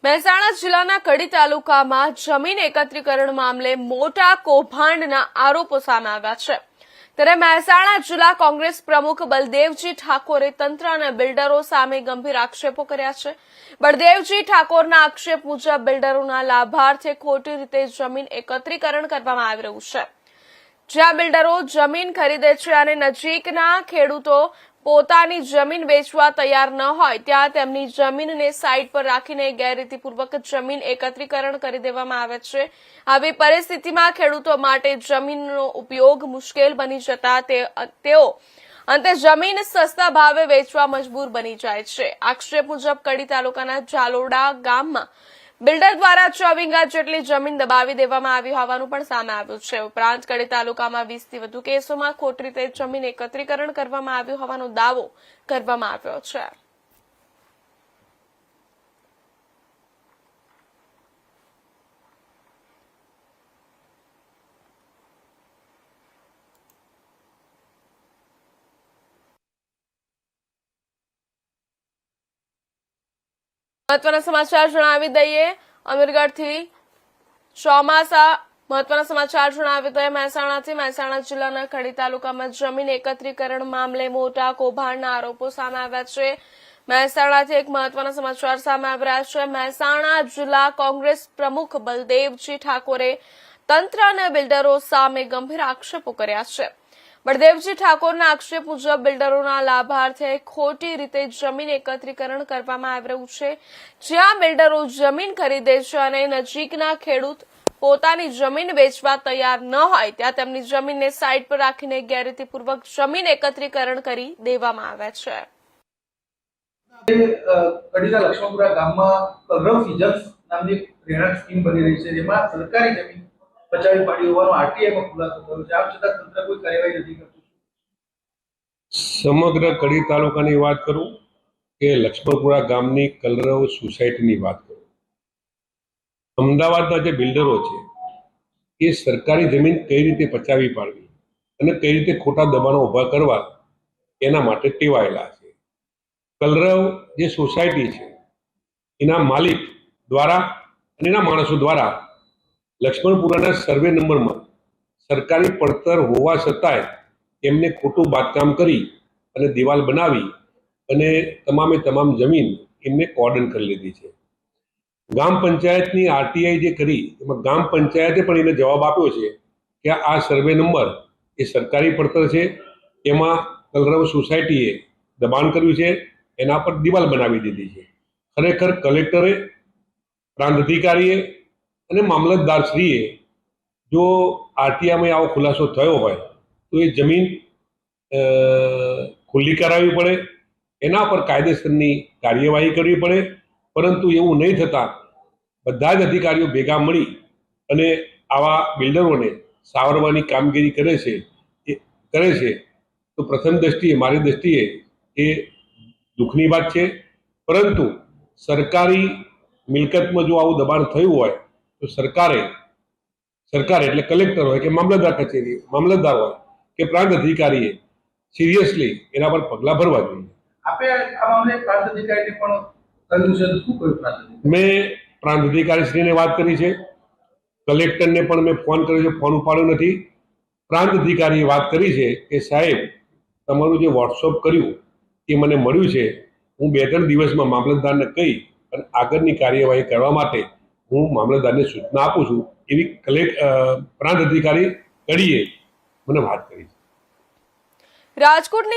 મહેસાણા જિલ્લાના કડી તાલુકામાં જમીન એકત્રીકરણ મામલે મોટા કૌભાંડના આરોપો સામે આવ્યા છે। ત્યારે મહેસાણા જિલ્લા કોંગ્રેસ પ્રમુખ બલદેવજી ઠાકોરે તંત્ર અને બિલ્ડરો સામે ગંભીર આક્ષેપો કર્યા છે। બળદેવજી ઠાકોરના આક્ષેપ મુજબ બિલ્ડરોના લાભાર્થે ખોટી રીતે જમીન એકત્રીકરણ કરવામાં આવી રહ્યું છે। જ્યાં બિલ્ડરો જમીન ખરીદે છે અને નજીકના ખેડૂતો પોતાની જમીન વેચવા તૈયાર ન હોય ત્યાં તેમની જમીનને સાઇટ પર રાખીને ગેરરીતિપૂર્વક જમીન એકત્રીકરણ કરી દેવામાં આવે છે। આવી પરિસ્થિતિમાં ખેડૂતો માટે જમીનનો ઉપયોગ મુશ્કેલ બની જતા તેઓ અંતે જમીન સસ્તા ભાવે વેચવા મજબૂર બની જાય છે। આક્ષેપ મુજબ કડી તાલુકાના જાલોડા ગામમાં બિલ્ડર દ્વારા 6 વીઘા જેટલી જમીન દબાવી દેવામાં આવી હોવાનું પણ સામે આવ્યું છે। ઉપરાંત કડી તાલુકામાં 20 થી વધુ કેસોમાં ખોટી રીતે જમીન એકત્રીકરણ કરવામાં આવ્યું હોવાનો દાવો કરવામાં આવ્યો છે। મહત્વના સમાચાર જણાવી દઈએ અમીરગઢથી ચોમાસા મહત્વના સમાચાર જણાવી દઈએ મહેસાણા જિલ્લાના કડી તાલુકામાં જમીન એકત્રીકરણ મામલે મોટા કૌભાંડના આરોપો સામે આવ્યા છે। મહેસાણાથી એક મહત્વના સમાચાર સામે આવી રહ્યા છે। મહેસાણા જિલ્લા કોંગ્રેસ પ્રમુખ બલદેવજી ઠાકોરે તંત્ર અને બિલ્ડરો સામે ગંભીર આક્ષેપો કર્યા છે। બળદેવજી ઠાકોરના આક્ષેપ મુજબ બિલ્ડરોના લાભાર્થે ખોટી રીતે જમીન એકત્રીકરણ કરવામાં આવી રહ્યું છે। જ્યાં બિલ્ડરો જમીન ખરીદે છે અને નજીકના ખેડૂત પોતાની જમીન વેચવા તૈયાર ન હોય ત્યાં તેમની જમીનને સાઇટ પર રાખીને ગેરરીતિપૂર્વક જમીન એકત્રીકરણ કરી દેવામાં આવે છે। કડીના લક્ષ્મણપુરા ગામમાં કલરવ સિઝન્સ નામની રહેણાંક સ્કીમ બની રહી છે, જેમાં સરકારી જમીન બચાવી પાડી હોવાનો આરટીઆઈમાં ખુલાસો થયો છે। આમ છતાં તંત્ર કોઈ કાર્યવાહી નથી કરતું। સમગ્ર કડી તાલુકાની વાત કરું કે લક્ષ્મણપુરા ગામની કલરવ સોસાયટીની વાત કરું, અમદાવાદના જે બિલ્ડરો છે એ સરકારી જમીન કઈ રીતે પચાવી પાડવી અને કઈ રીતે ખોટા દબાણો ઊભા કરવા એના માટે ટેવાયેલા છે। કલરવ જે સોસાયટી છે એના માલિક દ્વારા અને એના માણસો દ્વારા લક્ષ્મણપુરાના સર્વે નંબરમાં સરકારી પડતર હોવા છતાંય એમને ખોટું બાંધકામ કરી અને દિવાલ બનાવી અને તમામે તમામ જમીન એમને કોર્ડન કરી લીધી છે। ગામ પંચાયતની આરટીઆઈ જે કરી એમાં ગામ પંચાયતે પણ એને જવાબ આપ્યો છે કે આ સર્વે નંબર એ સરકારી પડતર છે, એમાં કલરવ સોસાયટીએ દબાણ કર્યું છે, એના પર દિવાલ બનાવી દીધી છે। ખરેખર કલેક્ટરે, પ્રાંત અધિકારીએ અને મામલતદારશ્રીએ જો આરટીઆઈમાં આવો ખુલાસો થયો હોય તો એ જમીન ખુલ્લી કરાવવી પડે, એના પર કાયદેસરની કાર્યવાહી કરવી પડે। પરંતુ એવું નહીં થતાં બધા જ અધિકારીઓ ભેગા મળી અને આવા બિલ્ડરોને સાવરવાની કામગીરી કરે છે તો પ્રથમ દ્રષ્ટિએ, મારી દ્રષ્ટિએ એ દુઃખની વાત છે। પરંતુ સરકારી મિલકતમાં જો આવું દબાણ થયું હોય તો સરકારે એટલે કલેક્ટર હોય કે મામલતદાર કચેરી, મામલતદાર હોય કે પ્રાંત અધિકારીએ સિરિયસલી એના પર પગલાં ભરવા જોઈએ। આપે આ મામલે પ્રાંત અધિકારીને પણ કહ્યું છે, શું કહ્યું પ્રાંત અધિકારી? મેં પ્રાંત અધિકારીશ્રીને વાત કરી છે, કલેક્ટરને પણ મેં ફોન કર્યો છે, ફોન ઉપાડ્યો નથી। પ્રાંત અધિકારીએ વાત કરી છે કે સાહેબ તમારું જે વોટ્સઅપ કર્યું એ મને મળ્યું છે, હું 2-3 દિવસમાં મામલતદારને કહી અને આગળની કાર્યવાહી કરવા માટે હું મામલતદારને સૂચના આપું છું, એવી પ્રાંત અધિકારી કડીએ મને વાત કરી છે। રાજકોટની